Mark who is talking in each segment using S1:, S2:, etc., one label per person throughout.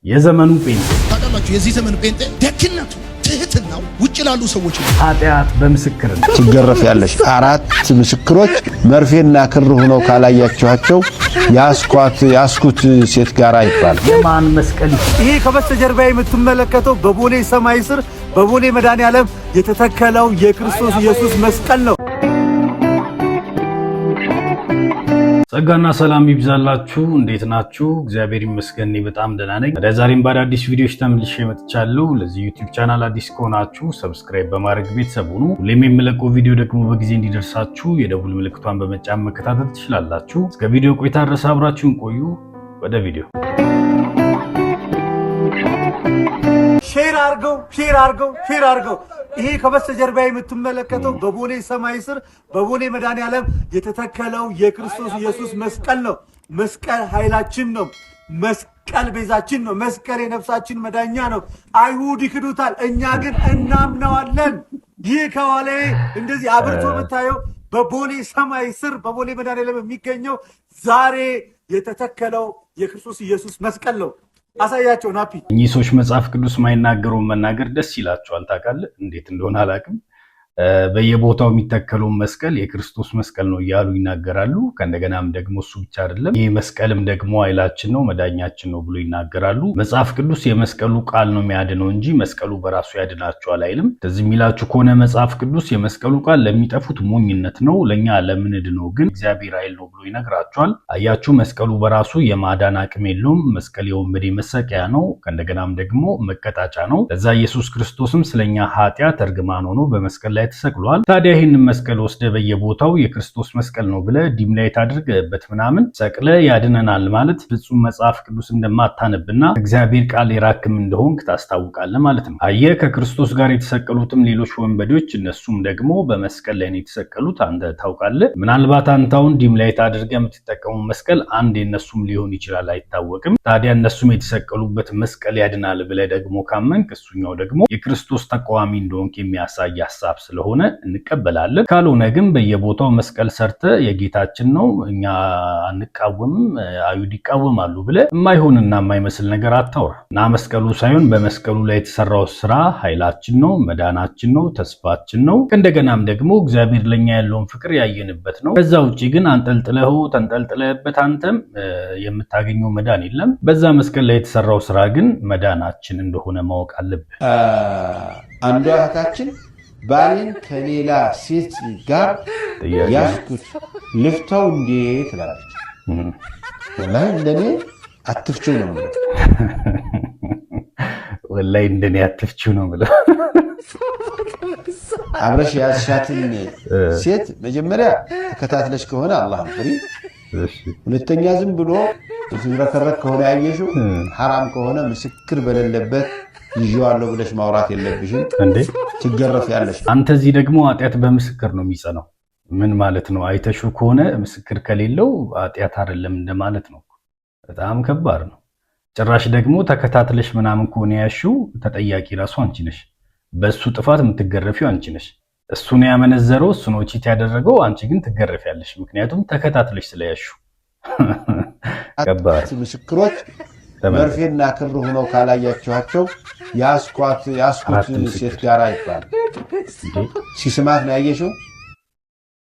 S1: የዘመኑ ጴንጤ
S2: ታውቃላችሁ፣ የዚህ ዘመን ጴንጤ ደግነቱ ትህትናው ውጭ ላሉ ሰዎች ነው።
S1: ኃጢአት በምስክርነት
S3: ትገረፍ ያለሽ አራት ምስክሮች መርፌና ክር ሆነው ካላያችኋቸው ያስኩት ሴት ጋር ይባላል።
S1: የማን መስቀል
S4: ይሄ ከበስተጀርባ የምትመለከተው በቦሌ ሰማይ ስር በቦሌ መድኃኔዓለም የተተከለው የክርስቶስ ኢየሱስ መስቀል ነው።
S1: ጸጋና ሰላም ይብዛላችሁ። እንዴት ናችሁ? እግዚአብሔር ይመስገን በጣም ደህና ነኝ። ዛሬም በአዳዲስ ቪዲዮዎች ተመልሼ መጥቻለሁ። ለዚህ ዩቲዩብ ቻናል አዲስ ከሆናችሁ ሰብስክራይብ በማድረግ ቤተሰብ ሁኑ። ሁሌም የምለቀው ቪዲዮ ደግሞ በጊዜ እንዲደርሳችሁ የደውል ምልክቷን በመጫን መከታተል ትችላላችሁ። እስከ ቪዲዮ ቆይታ ድረስ አብራችሁን ቆዩ። ወደ ቪዲዮ
S4: ሼር አርገው። ይሄ ከበስተጀርባ የምትመለከተው በቦሌ ሰማይ ስር በቦሌ መድኃኔዓለም የተተከለው የክርስቶስ ኢየሱስ መስቀል ነው። መስቀል ኃይላችን ነው። መስቀል ቤዛችን ነው። መስቀል የነፍሳችን መዳኛ ነው። አይሁድ ይክዱታል፣ እኛ ግን እናምነዋለን። ይህ ከኋላዬ እንደዚህ አብርቶ የምታየው በቦሌ ሰማይ ስር በቦሌ መድኃኔዓለም የሚገኘው ዛሬ የተተከለው የክርስቶስ ኢየሱስ መስቀል ነው። አሳያቸው ናፒ።
S1: እኚህ ሰዎች መጽሐፍ ቅዱስ ማይናገሩን መናገር ደስ ይላቸዋል። ታውቃለህ እንዴት እንደሆነ አላውቅም። በየቦታው የሚተከለው መስቀል የክርስቶስ መስቀል ነው እያሉ ይናገራሉ። ከእንደገናም ደግሞ እሱ ብቻ አይደለም፣ ይህ መስቀልም ደግሞ ኃይላችን ነው መዳኛችን ነው ብሎ ይናገራሉ። መጽሐፍ ቅዱስ የመስቀሉ ቃል ነው የሚያድነው እንጂ መስቀሉ በራሱ ያድናቸዋል አይልም። ስለዚህ የሚላችሁ ከሆነ መጽሐፍ ቅዱስ የመስቀሉ ቃል ለሚጠፉት ሞኝነት ነው፣ ለእኛ ለምንድነው ግን እግዚአብሔር ኃይል ነው ብሎ ይነግራቸዋል። አያችሁ፣ መስቀሉ በራሱ የማዳን አቅም የለውም። መስቀል የወንበዴ መሰቂያ ነው፣ ከእንደገናም ደግሞ መቀጣጫ ነው። ለዛ ኢየሱስ ክርስቶስም ስለኛ ኃጢአት እርግማን ሆኖ በመስቀል ላይ ተሰቅሏል። ታዲያ ይህንን መስቀል ወስደ በየቦታው የክርስቶስ መስቀል ነው ብለ ዲምላይት አድርገበት ምናምን ሰቅለ ያድነናል ማለት ፍጹም መጽሐፍ ቅዱስ እንደማታነብና እግዚአብሔር ቃል የራክም እንደሆንክ ታስታውቃለህ ማለት ነው። አየ ከክርስቶስ ጋር የተሰቀሉትም ሌሎች ወንበዴዎች እነሱም ደግሞ በመስቀል ላይ ነው የተሰቀሉት። አንተ ታውቃለህ። ምናልባት አንታውን ዲምላይት አድርገ የምትጠቀሙ መስቀል አንድ የነሱም ሊሆን ይችላል፣ አይታወቅም። ታዲያ እነሱም የተሰቀሉበት መስቀል ያድናል ብለ ደግሞ ካመንክ እሱኛው ደግሞ የክርስቶስ ተቃዋሚ እንደሆንክ የሚያሳይ ሐሳብ ስለሆነ እንቀበላለን። ካልሆነ ግን በየቦታው መስቀል ሰርተ የጌታችን ነው እኛ አንቃወምም አይሁድ ይቃወማሉ ብለ የማይሆንና የማይመስል ነገር አታውራ እና መስቀሉ ሳይሆን በመስቀሉ ላይ የተሰራው ስራ ኃይላችን ነው፣ መዳናችን ነው፣ ተስፋችን ነው። እንደገናም ደግሞ እግዚአብሔር ለኛ ያለውን ፍቅር ያየንበት ነው። ከዛ ውጪ ግን ተንጠልጥለህበት አንተም የምታገኘው መዳን የለም። በዛ መስቀል ላይ የተሰራው ስራ ግን መዳናችን እንደሆነ ማወቅ አለብን።
S3: አንዷ እህታችን ባሌን ከሌላ ሴት ጋር ያስኩት ልፍታው እንዴት ትላለች። ወላሂ እንደኔ አትፍቺው ነው ማለት
S1: ወላሂ እንደኔ አትፍቺው ነው ማለት
S3: አብረሽ ያስሻትን ሴት መጀመሪያ ተከታትለሽ ከሆነ አላህን ፍሪ። ሁለተኛ ዝም ብሎ ዝረከረክ ከሆነ ያየሽው ሐራም ከሆነ ምስክር በሌለበት ይዤዋለሁ ብለሽ ማውራት የለብሽም እንዴ፣ ትገረፍ ያለሽ።
S1: አንተ እዚህ ደግሞ ኃጢአት በምስክር ነው የሚጸናው። ምን ማለት ነው? አይተሹ ከሆነ ምስክር ከሌለው ኃጢአት አይደለም እንደማለት ነው። በጣም ከባድ ነው። ጭራሽ ደግሞ ተከታትለሽ ምናምን ከሆነ ያሽው ተጠያቂ ራሱ አንቺ ነሽ። በሱ ጥፋት የምትገረፊው አንቺ ነሽ። እሱ ነው ያመነዘረው፣ እሱ ነው ቺት ያደረገው፣ አንቺ ግን ትገረፊያለሽ። ምክንያቱም ተከታትለሽ ስለያሽው። ከባድ
S3: ምስክሮች መርፌና ክር ሆነው ካላያችኋቸው ያስኩት ሴት ጋር ይባላል። ሲስማት ነው ያየሽው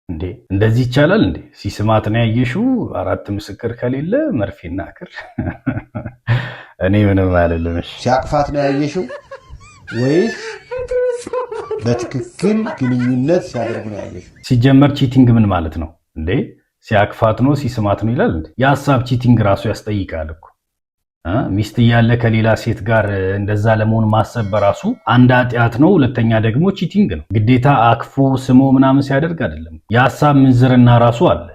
S1: እንዴ? እንደዚህ ይቻላል እንዴ? ሲስማት ነው ያየሽው? አራት ምስክር ከሌለ መርፌና ክር እኔ ምንም አይደለም።
S3: ሲያቅፋት ነው ያየሽው ወይስ በትክክል ግንኙነት ሲያደርጉ ነው ያየሽው?
S1: ሲጀመር ቺቲንግ ምን ማለት ነው እንዴ? ሲያቅፋት ነው ሲስማት ነው ይላል እንዴ? የሐሳብ ቺቲንግ ራሱ ያስጠይቃል እኮ። ሚስት እያለ ከሌላ ሴት ጋር እንደዛ ለመሆን ማሰብ በራሱ አንድ ኃጢአት ነው። ሁለተኛ ደግሞ ቺቲንግ ነው። ግዴታ አክፎ ስሞ ምናምን ሲያደርግ አይደለም። የሐሳብ ምንዝርና ራሱ አለ።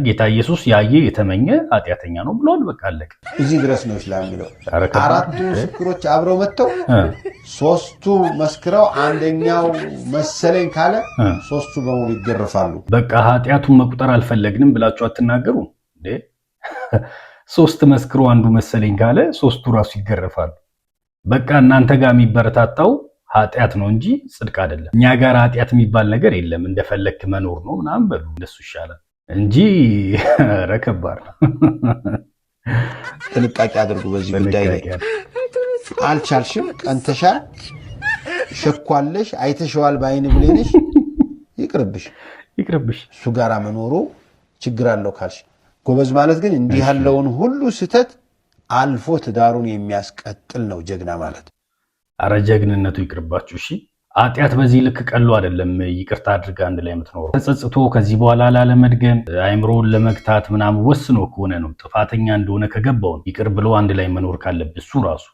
S1: ጌታ ኢየሱስ ያየ የተመኘ ኃጢአተኛ ነው ብሏል። በቃ አለቀ።
S3: እዚህ ድረስ ነው እስላም የሚለው። አራቱ ምስክሮች አብረው መጥተው ሶስቱ መስክረው አንደኛው መሰለኝ ካለ ሶስቱ በሙሉ ይገረፋሉ።
S1: በቃ ኃጢአቱን መቁጠር አልፈለግንም ብላችሁ አትናገሩ እንዴ? ሶስት መስክሮ አንዱ መሰለኝ ካለ ሶስቱ ራሱ ይገረፋሉ። በቃ እናንተ ጋር የሚበረታታው ኃጢአት ነው እንጂ ጽድቅ አይደለም። እኛ ጋር ኃጢአት የሚባል ነገር የለም። እንደፈለክ መኖር ነው ምናምን በሉ፣ እንደሱ ይሻላል እንጂ ረከባር
S3: ጥንቃቄ አድርጉ በዚህ ጉዳይ ላይ። አልቻልሽም፣ ቀንተሻል፣ ሸኳለሽ፣ አይተሽዋል በአይን ብሌንሽ፣ ይቅርብሽ። እሱ ጋራ መኖሩ ችግር አለው ካልሽ ጎበዝ ማለት ግን እንዲህ ያለውን ሁሉ ስተት አልፎ ትዳሩን የሚያስቀጥል ነው ጀግና ማለት።
S1: አረ ጀግንነቱ ይቅርባችሁ እሺ። ኃጢአት በዚህ ልክ ቀሎ አይደለም ይቅርታ አድርጋ አንድ ላይ የምትኖረው። ተጸጽቶ ከዚህ በኋላ ላለመድገም አይምሮውን ለመግታት ምናምን ወስኖ ከሆነ ነው ጥፋተኛ እንደሆነ ከገባው ይቅር ብሎ አንድ ላይ መኖር ካለበት እሱ ራሱ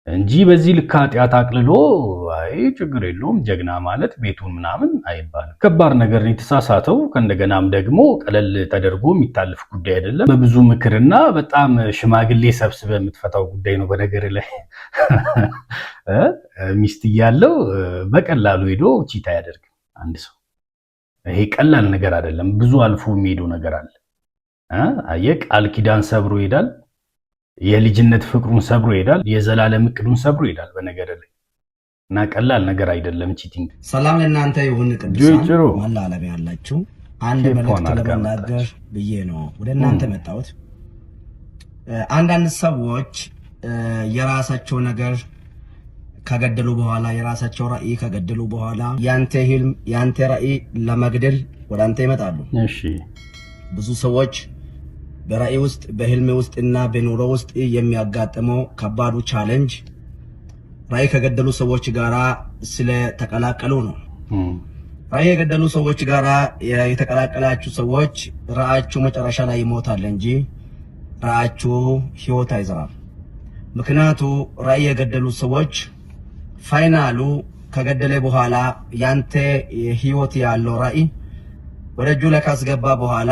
S1: እንጂ በዚህ ልክ ኃጢአት አቅልሎ አይ ችግር የለውም ጀግና ማለት ቤቱን ምናምን አይባልም። ከባድ ነገር ነው የተሳሳተው። ከእንደገናም ደግሞ ቀለል ተደርጎ የሚታለፍ ጉዳይ አይደለም። በብዙ ምክርና በጣም ሽማግሌ ሰብስበ የምትፈታው ጉዳይ ነው። በነገር ላይ ሚስት እያለው በቀላሉ ሄዶ ቺታ አያደርግም አንድ ሰው። ይሄ ቀላል ነገር አይደለም። ብዙ አልፎ የሚሄደው ነገር አለ። አየህ ቃል ኪዳን ሰብሮ ይሄዳል። የልጅነት ፍቅሩን ሰብሮ ይሄዳል። የዘላለም እቅዱን ሰብሮ ይሄዳል። በነገር ላይ እና ቀላል ነገር አይደለም ቺቲንግ።
S5: ሰላም ለእናንተ ይሁን ቅዱሳን መላ ዓለም ያላችሁ፣ አንድ መልእክት ለመናገር ብዬ ነው ወደ እናንተ መጣሁት። አንዳንድ ሰዎች የራሳቸው ነገር ከገደሉ በኋላ የራሳቸው ራእይ ከገደሉ በኋላ ያንተ ህልም ያንተ ራእይ ለመግደል ወደ አንተ ይመጣሉ።
S1: እሺ
S5: ብዙ ሰዎች በራእይ ውስጥ በህልም ውስጥ እና በኑሮ ውስጥ የሚያጋጥመው ከባዱ ቻሌንጅ ራእይ ከገደሉ ሰዎች ጋራ ስለ ተቀላቀሉ ነው። ራእይ የገደሉ ሰዎች ጋራ የተቀላቀላችሁ ሰዎች ራእያችሁ መጨረሻ ላይ ይሞታል እንጂ ራእያችሁ ህይወት አይዘራም። ምክንያቱ ራእይ የገደሉ ሰዎች ፋይናሉ ከገደለ በኋላ ያንተ ህይወት ያለው ራእይ ወደ እጁ ላይ ካስገባ በኋላ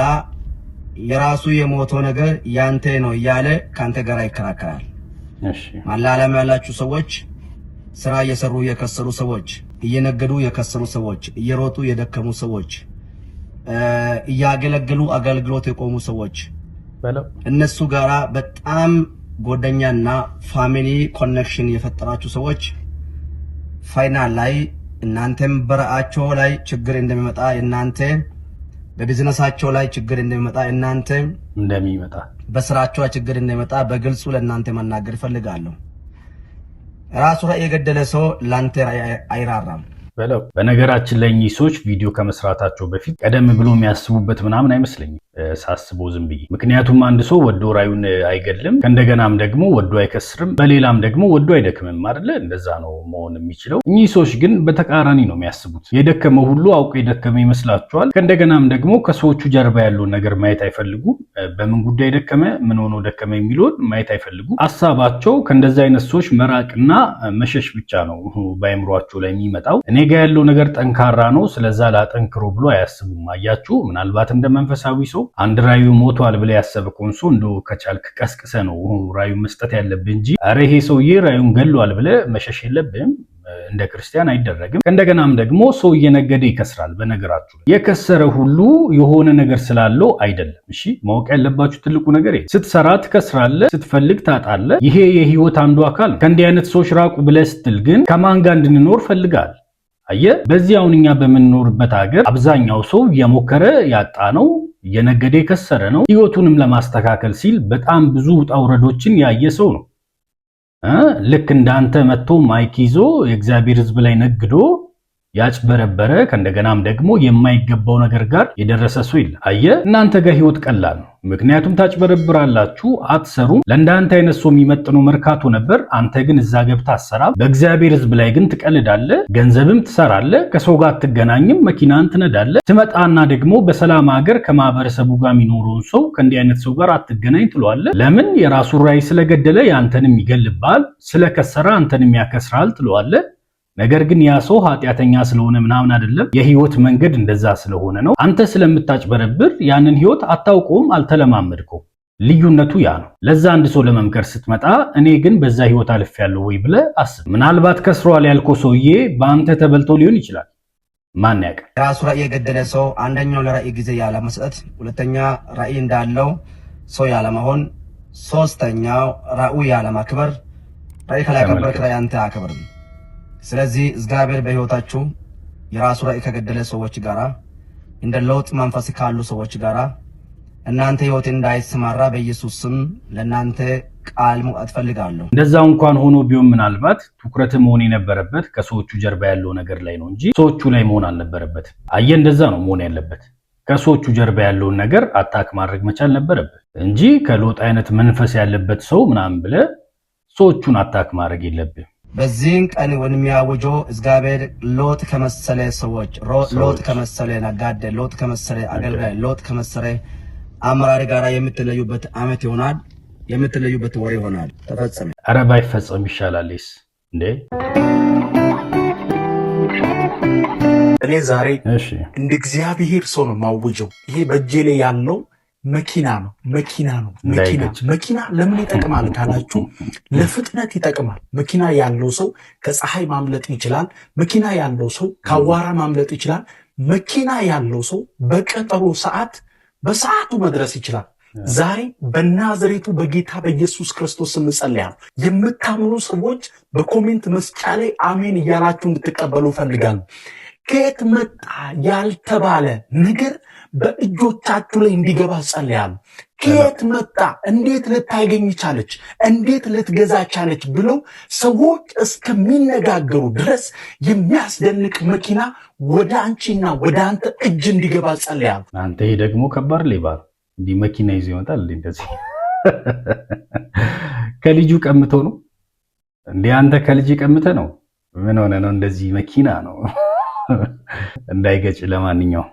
S5: የራሱ የሞተው ነገር ያንተ ነው እያለ ካንተ ጋር ይከራከራል።
S1: እሺ
S5: ማላለም ያላችሁ ሰዎች፣ ስራ እየሰሩ የከሰሩ ሰዎች፣ እየነገዱ የከሰሩ ሰዎች፣ እየሮጡ የደከሙ ሰዎች፣ እያገለገሉ አገልግሎት የቆሙ ሰዎች እነሱ ጋራ በጣም ጎደኛና ፋሚሊ ኮኔክሽን የፈጠራችሁ ሰዎች ፋይናል ላይ እናንተም በራአቸው ላይ ችግር እንደሚመጣ እናንተ በቢዝነሳቸው ላይ ችግር እንደሚመጣ እናንተ
S1: እንደሚመጣ
S5: በስራቸው ችግር እንደሚመጣ በግልጹ ለእናንተ መናገር ፈልጋለሁ። ራሱ ራእይ የገደለ ሰው ላንተ አይራራም።
S1: በነገራችን ላይ እኚህ ሰዎች ቪዲዮ ከመስራታቸው በፊት ቀደም ብሎ የሚያስቡበት ምናምን አይመስለኝም ሳስበው ዝም ብዬ። ምክንያቱም አንድ ሰው ወዶ ራዩን አይገድልም፣ ከእንደገናም ደግሞ ወዶ አይከስርም፣ በሌላም ደግሞ ወዶ አይደክምም አይደለ? እንደዛ ነው መሆን የሚችለው። እኚህ ሰዎች ግን በተቃራኒ ነው የሚያስቡት። የደከመው ሁሉ አውቆ የደከመ ይመስላቸዋል። ከእንደገናም ደግሞ ከሰዎቹ ጀርባ ያለውን ነገር ማየት አይፈልጉም። በምን ጉዳይ ደከመ፣ ምን ሆኖ ደከመ የሚለውን ማየት አይፈልጉም። ሀሳባቸው ከእንደዚህ አይነት ሰዎች መራቅና መሸሽ ብቻ ነው በአይምሯቸው ላይ የሚመጣው። እኔ ጋ ያለው ነገር ጠንካራ ነው ስለዛ ላጠንክሮ ብሎ አያስቡም። አያችሁ፣ ምናልባት እንደ መንፈሳዊ ሰው አንድ ራዩ ሞቷል ብለ ያሰበከውን ሰው እንደው ከቻልክ ቀስቅሰ ነው ራዩ መስጠት ያለብህ እንጂ አረ ይሄ ሰውዬ ራዩን ገሏል ብለ መሸሽ የለብህም። እንደ ክርስቲያን አይደረግም። እንደገናም ደግሞ ሰው እየነገደ ይከስራል። በነገራችሁ የከሰረ ሁሉ የሆነ ነገር ስላለው አይደለም። እሺ ማወቅ ያለባችሁ ትልቁ ነገር ስትሰራ ትከስራለህ፣ ስትፈልግ ታጣለህ። ይሄ የህይወት አንዱ አካል ነው። ከእንዲህ አይነት ሰዎች ራቁ ብለ ስትል ግን ከማን ጋር እንድንኖር ፈልጋል? አየህ፣ በዚህ አሁን እኛ በምንኖርበት ሀገር አብዛኛው ሰው እየሞከረ ያጣ ነው፣ እየነገደ የከሰረ ነው። ህይወቱንም ለማስተካከል ሲል በጣም ብዙ ውጣ ውረዶችን ያየ ሰው ነው። ልክ እንዳንተ መጥቶ ማይክ ይዞ የእግዚአብሔር ህዝብ ላይ ነግዶ ያጭበረበረ ከእንደገናም ደግሞ የማይገባው ነገር ጋር የደረሰ ሰው ይል። አየህ፣ እናንተ ጋር ህይወት ቀላል ነው። ምክንያቱም ታጭበረብራላችሁ፣ አትሰሩም። ለእንዳንተ አይነት ሰው የሚመጥነው መርካቶ ነበር። አንተ ግን እዛ ገብታ አትሰራም። በእግዚአብሔር ህዝብ ላይ ግን ትቀልዳለህ፣ ገንዘብም ትሰራለህ፣ ከሰው ጋር አትገናኝም፣ መኪናን ትነዳለህ። ትመጣና ደግሞ በሰላም ሀገር ከማህበረሰቡ ጋር የሚኖረውን ሰው ከእንዲህ አይነት ሰው ጋር አትገናኝ ትለዋለህ። ለምን? የራሱን ራዕይ ስለገደለ ያንተንም ይገልባል፣ ስለከሰረ አንተንም ያከስራል ትለዋለህ። ነገር ግን ያ ሰው ኃጢአተኛ ስለሆነ ምናምን አይደለም፣ የህይወት መንገድ እንደዛ ስለሆነ ነው። አንተ ስለምታጭበረብር ያንን ህይወት አታውቀውም፣ አልተለማመድከውም። ልዩነቱ ያ ነው። ለዛ አንድ ሰው ለመምከር ስትመጣ እኔ ግን በዛ ህይወት አልፌያለሁ ወይ ብለህ አስብ። ምናልባት ከስሯል ያልከው ሰውዬ በአንተ ተበልቶ ሊሆን ይችላል። ማን ያውቃል?
S5: ራሱ ራእይ የገደለ ሰው አንደኛው ለራእይ ጊዜ ያለ መስጠት፣ ሁለተኛ ራእይ እንዳለው ሰው ያለ መሆን፣ ሶስተኛው ራእዩ ያለ ማክበር። ራእይ ካላከበርክ ራእይ አንተ አክብርም። ስለዚህ እግዚአብሔር በህይወታችሁ የራሱ ራእይ ከገደለ ሰዎች ጋራ እንደ ለውጥ መንፈስ ካሉ ሰዎች ጋራ እናንተ ህይወት እንዳይሰማራ በኢየሱስ ስም ለእናንተ ቃል መውጣት ፈልጋለሁ።
S1: እንደዛው እንኳን ሆኖ ቢሆን ምናልባት ትኩረት መሆን የነበረበት ከሰዎቹ ጀርባ ያለው ነገር ላይ ነው እንጂ ሰዎቹ ላይ መሆን አልነበረበት። አየ እንደዛ ነው መሆን ያለበት። ከሰዎቹ ጀርባ ያለውን ነገር አታክ ማድረግ መቻል ነበረበት እንጂ ከሎጥ አይነት መንፈስ ያለበት ሰው ምናምን ብለ ሰዎቹን አታክ ማድረግ የለብህ።
S5: በዚህን ቀን ወንሚያወጆ እግዚአብሔር ሎጥ ከመሰለ ሰዎች ሎጥ ከመሰለ ነጋዴ ሎጥ ከመሰለ አገልጋይ ሎጥ ከመሰለ አመራር ጋራ የምትለዩበት አመት ይሆናል። የምትለዩበት ወር ይሆናል። ተፈጸመ።
S1: ኧረ ባይፈጸም ይሻላልስ እንዴ?
S6: እኔ ዛሬ እንደ እግዚአብሔር ሰው ነው ማውጀው። ይሄ በእጄ ላይ ያለው መኪና ነው። መኪና ለምን ይጠቅማል ካላችሁ፣ ለፍጥነት ይጠቅማል። መኪና ያለው ሰው ከፀሐይ ማምለጥ ይችላል። መኪና ያለው ሰው ከአዋራ ማምለጥ ይችላል። መኪና ያለው ሰው በቀጠሮ ሰዓት በሰዓቱ መድረስ ይችላል። ዛሬ በናዝሬቱ በጌታ በኢየሱስ ክርስቶስ ስም ጸልያለሁ። የምታምኑ ሰዎች በኮሜንት መስጫ ላይ አሜን እያላችሁ እንድትቀበሉ ፈልጋለሁ። ከየት መጣ ያልተባለ ነገር በእጆቻችሁ ላይ እንዲገባ ጸልያለሁ። ከየት መጣ፣ እንዴት ልታገኝ ቻለች፣ እንዴት ልትገዛ ቻለች ብለው ሰዎች እስከሚነጋገሩ ድረስ የሚያስደንቅ መኪና ወደ አንቺና ወደ አንተ እጅ እንዲገባ ጸልያለሁ።
S1: አንተ ይሄ ደግሞ ከባድ ሌባ እንዲህ መኪና ይዞ ይመጣል እንደዚህ ከልጁ ቀምቶ ነው እንዴ? አንተ ከልጅ ቀምተ ነው? ምን ሆነ ነው እንደዚህ መኪና ነው እንዳይገጭ። ለማንኛውም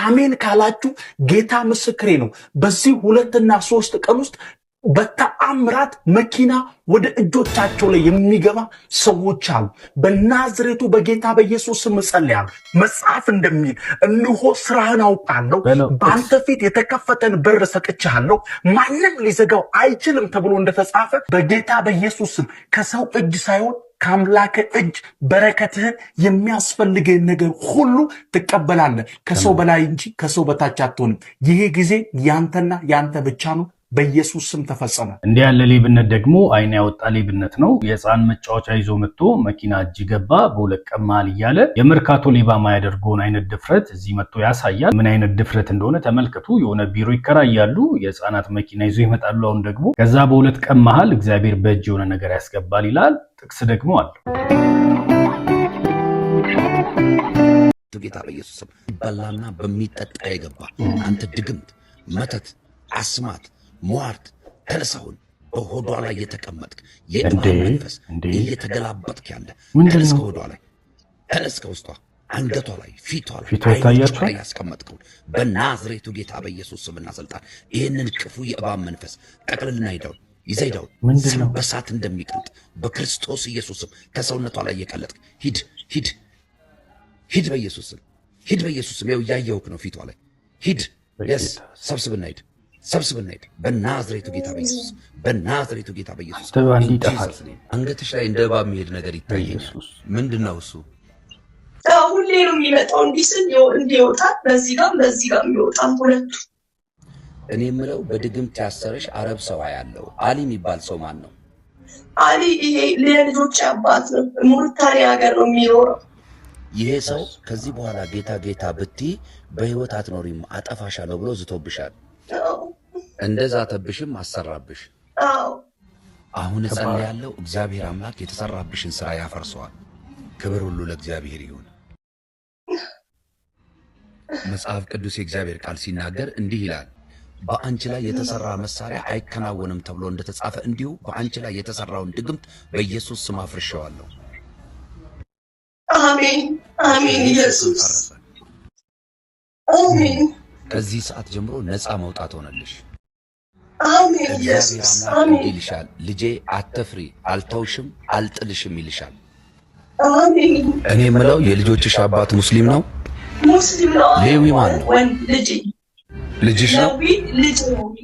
S6: አሜን ካላችሁ ጌታ ምስክሬ ነው። በዚህ 2 እና 3 ቀን ውስጥ በተአምራት መኪና ወደ እጆቻቸው ላይ የሚገባ ሰዎች አሉ። በናዝሬቱ በጌታ በኢየሱስ ስም ጸልያለሁ። መጽሐፍ እንደሚል እነሆ ስራህን አውቃለሁ፣ በአንተ ፊት የተከፈተን በር ሰጥቻለሁ፣ ማንም ሊዘጋው አይችልም ተብሎ እንደተጻፈ በጌታ በኢየሱስ ስም ከሰው እጅ ሳይሆን ከአምላክ እጅ በረከትህን የሚያስፈልግህን ነገር ሁሉ ትቀበላለህ። ከሰው በላይ እንጂ ከሰው በታች አትሆንም። ይሄ ጊዜ ያንተና ያንተ ብቻ ነው። በኢየሱስ ስም ተፈጸመ።
S1: እንዲህ ያለ ሌብነት ደግሞ አይን ያወጣ ሌብነት ነው። የህፃን መጫወቻ ይዞ መጥቶ መኪና እጅ ገባ በሁለት ቀን መሃል እያለ የመርካቶ ሌባ ማያደርገውን አይነት ድፍረት እዚህ መጥቶ ያሳያል። ምን አይነት ድፍረት እንደሆነ ተመልከቱ። የሆነ ቢሮ ይከራያሉ፣ የህፃናት መኪና ይዞ ይመጣሉ። አሁን ደግሞ ከዛ በሁለት ቀን መሃል እግዚአብሔር በእጅ የሆነ ነገር ያስገባል ይላል። ጥቅስ ደግሞ አለ።
S7: ጌታ በኢየሱስ ስም በላና በሚጠጣ የገባ አንተ ድግምት፣ መተት፣ አስማት፣ ሟርት ተነሳሁን በሆዷ ላይ የተቀመጥክ የእባብ መንፈስ እየተገላበጥክ ያለ ተነስ፣ ከሆዷ ላይ ተነስ፣ ከውስጧ አንገቷ ላይ ፊቷ ላይ ያስቀመጥከው በናዝሬቱ ጌታ በኢየሱስ ስምና ስልጣን ይህንን ክፉ የእባብ መንፈስ ጠቅልልና ሂደው ይዘይደው በሳት እንደሚቀልጥ በክርስቶስ ኢየሱስ ስም ከሰውነቷ ላይ እየቀለጥክ ሂድ በኢየሱስ ስም ሂድ በኢየሱስ ስም። ያው ያየውክ ነው ፊቷ ላይ ሂድ። ሰብስብና ሂድ በናዝሬቱ ጌታ በኢየሱስ በናዝሬቱ ጌታ በኢየሱስ። አንገትሽ ላይ እንደ እባብ የሚሄድ ነገር ይታየኛል። ምንድነው እሱ?
S8: ሁሌ ነው የሚመጣው እንዲህ ስል እንዲወጣ በዚህ ጋር የሚወጣ ሁለቱ።
S7: እኔ የምለው በድግምት ያሰረሽ አረብ ሰው ያለው አሊ የሚባል ሰው ማን ነው?
S8: አሊ ይሄ ለልጆች አባት ነው። ሙርታሪ ሀገር ነው የሚኖረው።
S7: ይሄ ሰው ከዚህ በኋላ ጌታ ብትይ በህይወት አትኖሪም አጠፋሻለሁ ብሎ ዝቶብሻል። እንደዛ ተብሽም አሰራብሽ። አሁን እጸልያለሁ እግዚአብሔር አምላክ የተሰራብሽን ስራ ያፈርሰዋል። ክብር ሁሉ ለእግዚአብሔር ይሁን። መጽሐፍ ቅዱስ የእግዚአብሔር ቃል ሲናገር እንዲህ ይላል፣ በአንቺ ላይ የተሰራ መሳሪያ አይከናወንም ተብሎ እንደተጻፈ እንዲሁ በአንቺ ላይ የተሰራውን ድግምት በኢየሱስ ስም አፍርሼዋለሁ።
S8: አሜን አሜን። ኢየሱስ አሜን።
S7: ከዚህ ሰዓት ጀምሮ ነፃ መውጣት ሆነልሽ።
S8: አሜን ኢየሱስ አሜን።
S7: ይልሻል ልጄ አትፍሪ፣ አልተውሽም፣ አልጥልሽም ይልሻል።
S8: አሜን።
S7: እኔ የምለው የልጆችሽ አባት ሙስሊም ነው?
S8: ሙስሊም ነው።
S7: ሌዊ ማን ነው?
S8: ወንድ
S7: ልጅሽ ነው?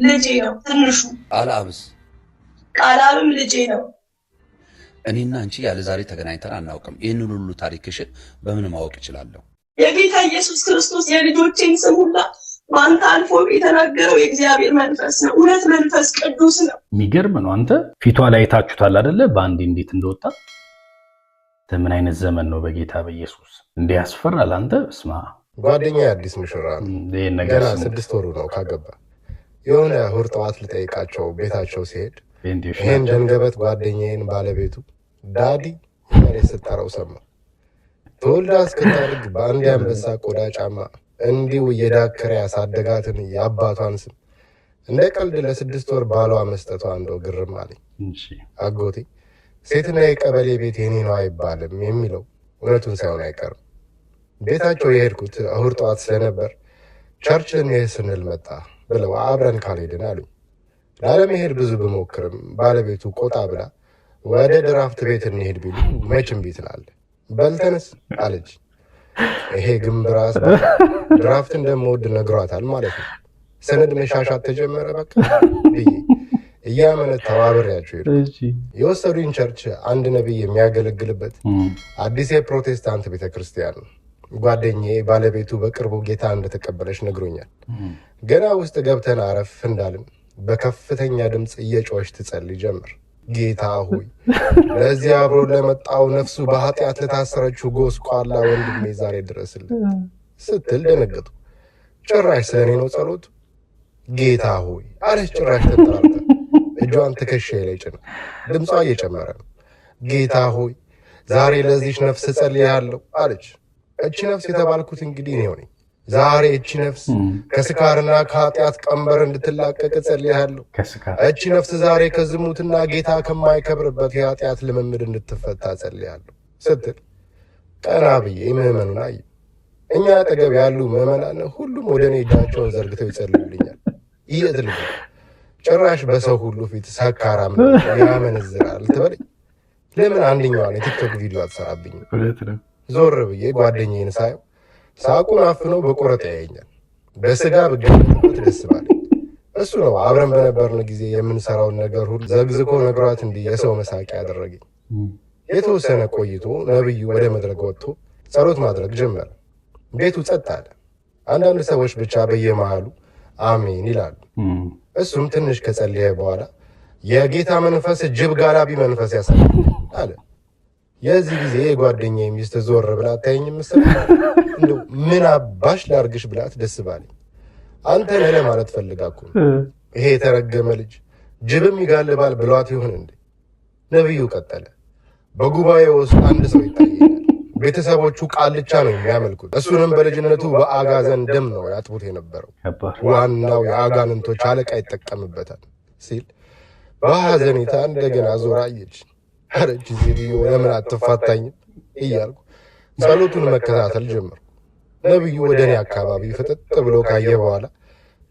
S8: ልጄ ነው ትንሹ። ቃላብም ልጄ ነው።
S7: እኔና አንቺ ያለ ዛሬ ተገናኝተን አናውቅም። ይህንን ሁሉ ታሪክሽን በምን ማወቅ እችላለሁ?
S8: የጌታ ኢየሱስ ክርስቶስ የልጆቼን ስም ሁላ በአንተ አልፎ የተናገረው የእግዚአብሔር መንፈስ ነው። እውነት መንፈስ ቅዱስ ነው።
S1: የሚገርም ነው። አንተ ፊቷ ላይ ታችሁታል አይደለ? በአንዴ እንዴት እንደወጣ። ምን አይነት ዘመን ነው? በጌታ በኢየሱስ እንዴ ያስፈራል። አንተ እስማ
S9: ጓደኛ አዲስ ሙሽራ ነው። ገና 6 ወሩ ነው ካገባ። የሆነ እሑድ ጠዋት ልጠይቃቸው ቤታቸው ሲሄድ ይህን ደንገበት ጓደኛዬን ባለቤቱ ዳዲ ማለት ስጠራው ሰማ። ተወልዳ እስክታድግ በአንድ አንበሳ ቆዳ ጫማ እንዲሁ እየዳከረ ያሳደጋትን የአባቷን ስም እንደ ቀልድ ለ6 ወር ባሏ መስጠቷ እንደው ግርም አለኝ። አጎቴ ሴትና የቀበሌ ቤት የኔ ነው አይባልም የሚለው እውነቱን ሳይሆን አይቀርም። ቤታቸው የሄድኩት እሑድ ጠዋት ስለነበር ቸርች ልንሄድ ስንል መጣ ብለው አብረን ካልሄድን አሉኝ። ላለመሄድ ብዙ ብሞክርም ባለቤቱ ቆጣ ብላ ወደ ድራፍት ቤት እንሄድ ቢሉ መቼም ቤት ላለ በልተንስ አለች። ይሄ ግንብራስ ድራፍት እንደምወድ ነግሯታል ማለት ነው። ሰነድ መሻሻት ተጀመረ በቃ ብዬ እያመነታው አብሬያቸው ሄድኩ። የወሰዱኝ ቸርች አንድ ነቢይ የሚያገለግልበት አዲስ የፕሮቴስታንት ቤተክርስቲያን ነው። ጓደኛዬ ባለቤቱ በቅርቡ ጌታ እንደተቀበለች ነግሮኛል። ገና ውስጥ ገብተን አረፍ እንዳልን በከፍተኛ ድምፅ እየጮኸች ትጸልይ ጀመር። ጌታ ሆይ ለዚህ አብሮ ለመጣው ነፍሱ በኃጢአት ለታሰረችው ጎስቋላ ወንድሜ ዛሬ ድረስልን ስትል ደነገጡ። ጭራሽ ስለኔ ነው ጸሎቱ? ጌታ ሆይ አለች ጭራሽ ተጠራርታ። እጇን ትከሻዬ ላይ ጭና ድምጿ እየጨመረ ነው። ጌታ ሆይ ዛሬ ለዚች ነፍስ ጸልያለሁ አለች። እቺ ነፍስ የተባልኩት እንግዲህ እኔ ነኝ። ዛሬ እቺ ነፍስ ከስካርና ከኃጢአት ቀንበር እንድትላቀቅ ጸልያለሁ። እቺ ነፍስ ዛሬ ከዝሙትና ጌታ ከማይከብርበት የኃጢአት ልምምድ እንድትፈታ ጸልያለሁ ስትል ቀና ብዬ ምዕመኑን አየሁ። እኛ አጠገብ ያሉ ምዕመናን ሁሉም ወደ እኔ እጃቸውን ዘርግተው ይጸልዩልኛል። ይየትልኝ ጭራሽ በሰው ሁሉ ፊት ሰካራም ያመነዝራል ትበለኝ። ለምን አንደኛዋን የቲክቶክ ቪዲዮ አትሰራብኝም? ዞር ብዬ ጓደኛዬን ሳየው ሳቁን አፍነው በቆረጥ ያየኛል። በስጋ ብገኝበት ደስ ባለኝ። እሱ ነው አብረን በነበርን ጊዜ የምንሰራውን ነገር ሁሉ ዘግዝኮ ነግሯት እንዲህ የሰው መሳቂያ ያደረገኝ። የተወሰነ ቆይቶ ነብዩ ወደ መድረክ ወጥቶ ጸሎት ማድረግ ጀመረ። ቤቱ ጸጥ አለ። አንዳንድ ሰዎች ብቻ በየመሃሉ አሜን ይላሉ። እሱም ትንሽ ከጸለየ በኋላ የጌታ መንፈስ ጅብ ጋላቢ መንፈስ ያሳያል አለ። የዚህ ጊዜ የጓደኛዬ ሚስት ዞር ብላ አታየኝም መሰለኝ። እንደው ምን አባሽ ላርግሽ ብላት ደስ ባለኝ። አንተ ነህ ለማለት ፈልጋ እኮ ይሄ የተረገመ ልጅ ጅብም ይጋልባል ብሏት ይሆን እንዴ? ነብዩ ቀጠለ። በጉባኤ ውስጥ አንድ ሰው ይታየኛል። ቤተሰቦቹ ቃልቻ ነው የሚያመልኩት። እሱንም በልጅነቱ በአጋዘን ደም ነው ያጥቡት የነበረው። ዋናው የአጋንንቶች አለቃ ይጠቀምበታል ሲል በሐዘኔታ እንደገና ዞራ አየች። አረች ሴትዮ ለምን አትፋታኝም እያልኩ ጸሎቱን መከታተል ጀመርኩ። ነብዩ ወደ እኔ አካባቢ ፍጥጥ ብሎ ካየ በኋላ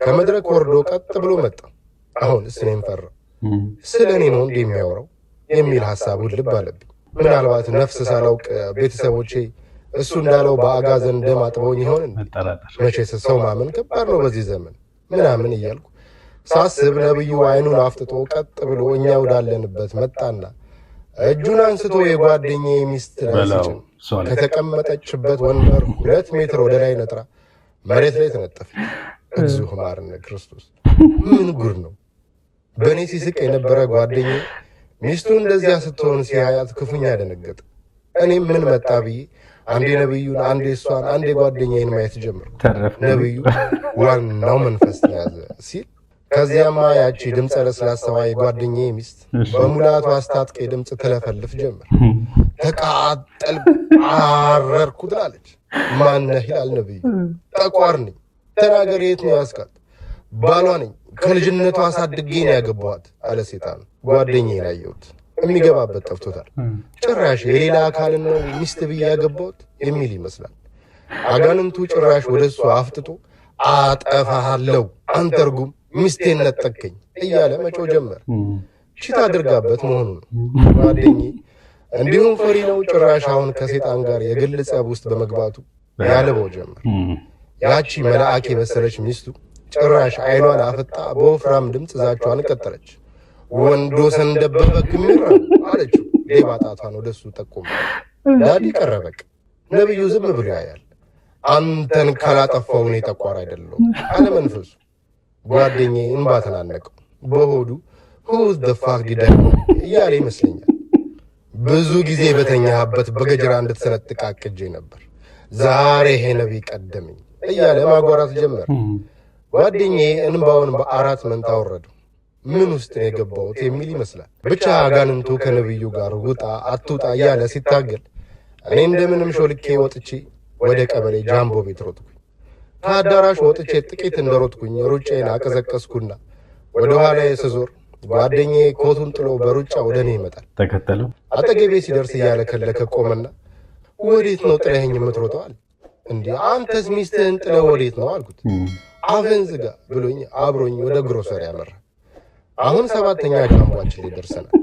S9: ከመድረክ ወርዶ ቀጥ ብሎ መጣ። አሁንስ እኔም ፈራሁ። ስለ እኔ ነው እንዲህ የሚያወራው የሚል ሐሳቡን ልብ አለብኝ። ምናልባት ነፍስ ሳላውቅ ቤተሰቦቼ እሱ እንዳለው በአጋዘን ደም አጥበውኝ ይሆን? መቼስ ሰው ማመን ከባድ ነው በዚህ ዘመን ምናምን እያልኩ ሳስብ ነብዩ አይኑን አፍጥጦ ቀጥ ብሎ እኛ ወዳለንበት መጣና እጁን አንስቶ የጓደኛዬ ሚስት ላይ ሲጭን ከተቀመጠችበት ወንበር 2 ሜትር ወደ ላይ ነጥራ መሬት ላይ ተነጠፈች። እግዚኦ ማርነ ክርስቶስ! ምን ጉድ ነው! በእኔ ሲስቅ የነበረ ጓደኛዬ ሚስቱን እንደዚያ ስትሆን ሲያያት ክፉኛ ደነገጠ። እኔም ምን መጣ ብዬ አንዴ ነብዩን፣ አንዴ እሷን፣ አንዴ ጓደኛዬን ማየት ጀመርኩ። ነብዩ ዋናው መንፈስ ያዘ ሲል ከዚያማ ያቺ ድምፀ ለስላሳዋ የጓደኛዬ ሚስት በሙላቱ አስታጥቄ ድምፅ ትለፈልፍ ጀመር። ተቃጠልኩ፣ አረርኩ ትላለች። ማነህ ይላል ነብዩ። ጠቋር ነኝ። ተናገር፣ የት ነው ያስካት? ባሏ ነኝ። ከልጅነቷ አሳድጌ ነው ያገባኋት አለ ሴጣን። ጓደኛዬን አየሁት። የሚገባበት ጠፍቶታል። ጭራሽ የሌላ አካልን ነው ሚስት ብዬ ያገባሁት የሚል ይመስላል። አጋንንቱ ጭራሽ ወደ እሱ አፍጥጦ አጠፋሃለሁ፣ አንተ ርጉም ሚስቴን ነጠቀኝ እያለ መጮህ ጀመር። ቺት አድርጋበት መሆኑ ነው። ጓደኛዬ እንዲሁም ፈሪ ነው። ጭራሽ አሁን ከሴጣን ጋር የግል ጸብ ውስጥ በመግባቱ ያለበው ጀመር። ያቺ መልአክ የመሰለች ሚስቱ ጭራሽ አይኗን አፍጣ በወፍራም ድምፅ ዛቿን ቀጠለች። ወንዶሰን ደበበ ክምራ አለችው። ሌባ ጣቷን ወደሱ ጠቆመ። ዳዲ ቀረበቅ። ነብዩ ዝም ብሎ ያያል። አንተን ካላጠፋው እኔ ጠቋር አይደለሁም አለ መንፈሱ። ጓደኛዬ እንባ ተናነቀው። በሆዱ who's the fuck did I እያለ ይመስለኛል። ብዙ ጊዜ በተኛህበት በገጀራ እንድትሰነጥቅ አቅጄ ነበር። ዛሬ ይሄ ነብይ ቀደመኝ እያለ ማጓራት ጀመረ። ጓደኛዬ እንባውን በአራት መንታ ወረደው። ምን ውስጥ ነው የገባሁት የሚል ይመስላል። ብቻ አጋንንቱ ከነብዩ ጋር ውጣ አትውጣ እያለ ሲታገል እኔ እንደምንም ሾልኬ ወጥቼ ወደ ቀበሌ ጃምቦ ቤት ሮጥኩኝ። ከአዳራሽ ወጥቼ ጥቂት እንደሮጥኩኝ ሩጬን አቀዘቀዝኩና ወደ ኋላዬ ስዞር ጓደኛዬ ኮቱን ጥሎ በሩጫ ወደ እኔ ይመጣል።
S1: ተከተለው።
S9: አጠገቤ ሲደርስ እያለከለከ ቆመና ወዴት ነው ጥለኸኝ የምትሮጠው አለ። እንዴ አንተስ ሚስትህን ጥለህ ወዴት ነው አልኩት። አፍህን ዝጋ ብሎኝ አብሮኝ ወደ ግሮሰሪ ያመራ። አሁን 7ኛ ጃምቧችን ላይ ደርሰናል።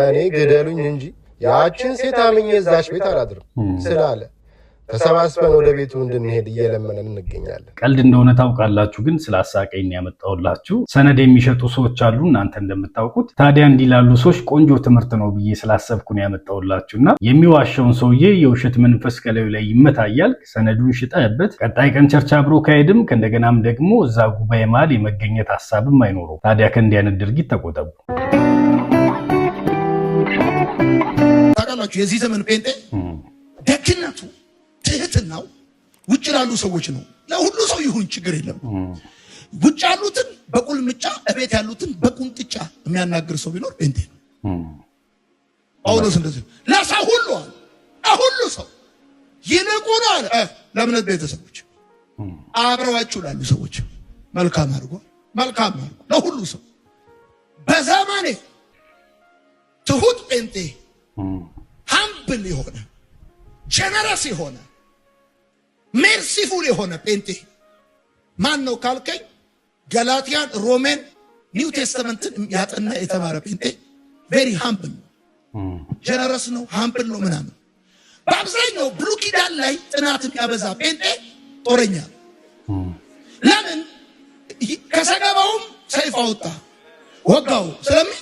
S9: እኔ ግደሉኝ እንጂ ያችን ሴት አምኜ እዛች ቤት አላድርም ስላለ ተሰባስበን ወደ ቤቱ እንድንሄድ እየለመነን እንገኛለን።
S1: ቀልድ እንደሆነ ታውቃላችሁ፣ ግን ስላሳቀኝ ያመጣሁላችሁ። ሰነድ የሚሸጡ ሰዎች አሉ እናንተ እንደምታውቁት። ታዲያ እንዲህ ላሉ ሰዎች ቆንጆ ትምህርት ነው ብዬ ስላሰብኩ ነው ያመጣሁላችሁና የሚዋሸውን ሰውዬ የውሸት መንፈስ ከላዩ ላይ ይመታያል። ሰነዱን ሽጠህበት ቀጣይ ቀን ቸርች አብሮ ካሄድም ከእንደገናም ደግሞ እዛ ጉባኤ መሃል የመገኘት ሀሳብም አይኖረው። ታዲያ ከእንዲህ አይነት ድርጊት ተቆጠቡ።
S2: ታውቃላችሁ የዚህ ዘመን ጴንጤ ደግነቱ ትህትናው ውጭ ላሉ ሰዎች ነው። ለሁሉ ሰው ይሁን ችግር የለም። ውጭ ያሉትን በቁልምጫ እቤት ያሉትን በቁንጥጫ የሚያናግር ሰው ቢኖር ጴንጤ ነው። ጳውሎስ እንደዚህ ለሰው ሁሉ አለ ለሁሉ ሰው ይልቁን አለ ለእምነት ቤተሰቦች አብረዋችሁ ላሉ ሰዎች መልካም አድርጎ ለሁሉ ሰው በዘመኔ ትሁት ጴንጤ ሃምብል የሆነ ጀነረስ የሆነ ሜርሲፉል የሆነ ጴንጤ ማን ነው ካልከኝ ገላትያን፣ ሮሜን፣ ኒው ቴስተመንትን ያጠና የተማረ ጴንጤ ቬሪ ሃምብል ነው፣ ጀነረስ ነው፣ ሃምብል ነው ምናምን። በአብዛኛው ብሉይ ኪዳን ላይ ጥናት የሚያበዛ ጴንጤ ጦረኛ ለምን ከሰገባውም ሰይፍ አወጣ ወጋው ስለምን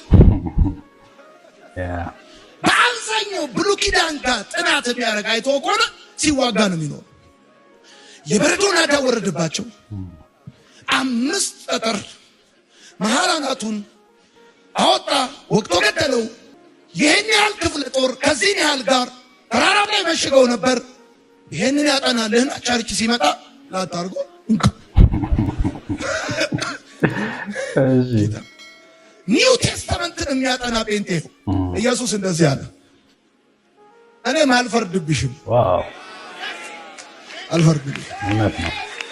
S2: በአብዛኛው ብሉይ ኪዳን ጋር ጥናት የሚያደርግ አይቶ ከሆነ ሲዋጋ ነው የሚኖር። የበረዶ ናዳ ወረደባቸው። 5 ጠጠር መሃል አናቱን አወጣ፣ ወቅቶ ገደለው። ይህን ያህል ክፍለ ጦር ከዚህን ያህል ጋር ተራራ ላይ መሽገው ነበር። ይህንን ያጠናልህን ቸርች ሲመጣ ላታርጎ ኒው ቴስተመንትን የሚያጠና ጴንጤ ኢየሱስ እንደዚህ አለ፣ እኔም አልፈርድብሽም።
S1: ዋው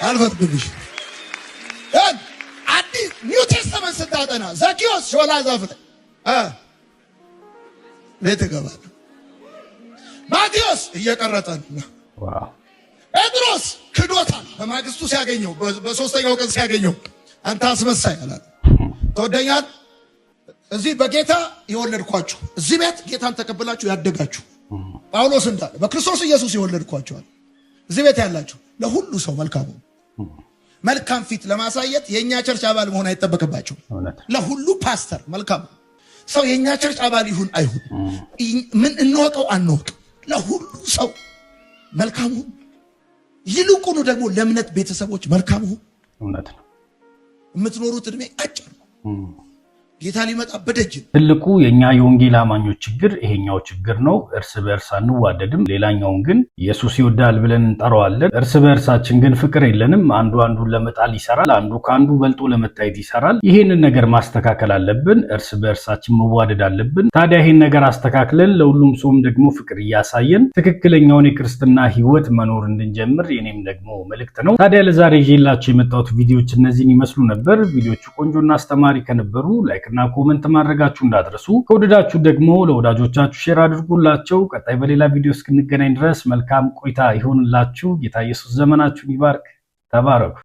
S2: አልፈርድብሽም። አዲስ ኒው ቴስተመንት ስታጠና ዘኪዮስ ሾላ ዛፍ ላይ ቤት ገባል። ማቴዎስ እየቀረጠ ነው። ጴጥሮስ ክዶታል። በማግስቱ ሲያገኘው በ3ኛው ቀን ሲያገኘው አንተ አስመሳይ አላለ። ተወደኛል እዚህ በጌታ የወለድኳችሁ እዚህ ቤት ጌታን ተቀብላችሁ ያደጋችሁ ጳውሎስ እንዳለ በክርስቶስ ኢየሱስ የወለድኳችኋል። እዚህ ቤት ያላችሁ ለሁሉ ሰው መልካም ፊት ለማሳየት የኛ ቸርች አባል መሆን አይጠበቅባችሁ። ለሁሉ ፓስተር መልካም ሰው የኛ ቸርች አባል ይሁን አይሁን ምን እንወቀው አንወቅ፣ ለሁሉ ሰው መልካም ሁን። ይልቁኑ ደግሞ ለእምነት ቤተሰቦች መልካም ሁን። እውነት ነው። የምትኖሩት እድሜ አጭር ነው። ጌታ ሊመጣ በደጅ። ትልቁ የኛ የወንጌል አማኞች ችግር ይሄኛው ችግር ነው። እርስ በእርስ አንዋደድም። ሌላኛውን ግን ኢየሱስ ይወዳል ብለን እንጠራዋለን። እርስ በእርሳችን ግን ፍቅር የለንም። አንዱ አንዱን ለመጣል ይሰራል፣ አንዱ ከአንዱ በልጦ ለመታየት ይሰራል። ይሄንን ነገር ማስተካከል አለብን። እርስ በእርሳችን መዋደድ አለብን። ታዲያ ይሄን ነገር አስተካክለን ለሁሉም ሰውም ደግሞ ፍቅር እያሳየን ትክክለኛውን የክርስትና ህይወት መኖር እንድንጀምር የኔም ደግሞ መልእክት ነው። ታዲያ ለዛሬ ይዤላችሁ የመጣሁት ቪዲዮዎች እነዚህን ይመስሉ ነበር። ቪዲዮቹ ቆንጆና አስተማሪ ከነበሩ ላይክ እና ኮሜንት ማድረጋችሁ እንዳትረሱ። ከወደዳችሁ ደግሞ ለወዳጆቻችሁ ሼር አድርጉላቸው። ቀጣይ በሌላ ቪዲዮ እስክንገናኝ ድረስ መልካም ቆይታ ይሁንላችሁ። ጌታ ኢየሱስ ዘመናችሁን ይባርክ። ተባረኩ።